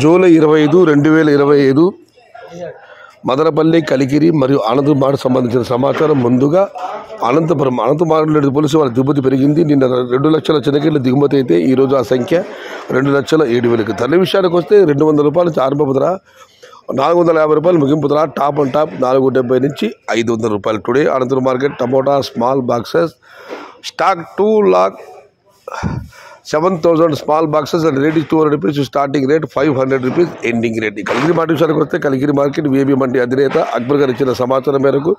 July 25, 2025 Madanapalle, Kalikiri మరియు అనంతపురం సంబంధించిన సమాచారం. ముందుగా అనంతపురం మార్కెట్ పోలీసు వాళ్ళ దిగుమతి పెరిగింది. నిన్న 2 లక్షల చెనక్కాయల దిగుమతి అయితే ఈరోజు ఆ సంఖ్య 2,07,000. ధరల విషయానికి వస్తే ₹200 నుంచి ఆరంభ ధర, ₹450 ముగింపు ధర. టాప్ అండ్ టాప్ ₹470 నుంచి ₹500. Today Anantapuram market tomato small boxes stock 2,07,000 small boxes and rate is ₹200 starting rate, ₹500 ending rate. Kalikiri market విషయానికి వస్తే కలికిరి మార్కెట్ విఐబి మండి అధినేత అక్బర్ గారు ఇచ్చిన సమాచారం మేరకు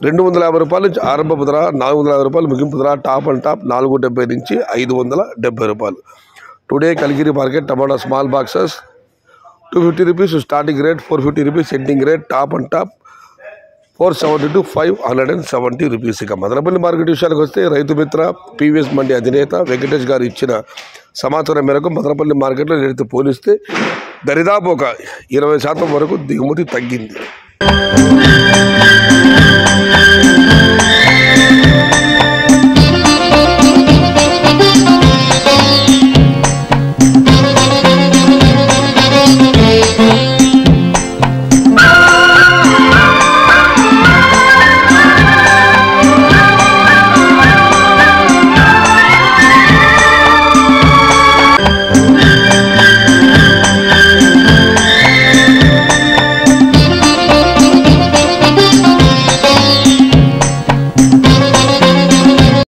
₹250 నుంచి ఆరంభ ధర, ₹450 ముగింపు ధర. టాప్ అండ్ టాప్ ₹470 నుంచి ₹570. Today Kalikiri market tomato small boxes ₹250 starting rate, ₹450 ending rate. Top and top ₹470 to ₹570. ఇక మదనపల్లి మార్కెట్ విషయానికి వస్తే రైతు మిత్ర పీవీఎస్ మండి అధినేత వెంకటేష్ గారు ఇచ్చిన సమాచారం మేరకు మదనపల్లి మార్కెట్లో రేటు పోలిస్తే దరిదాపు ఒక 20% వరకు దిగుమతి తగ్గింది.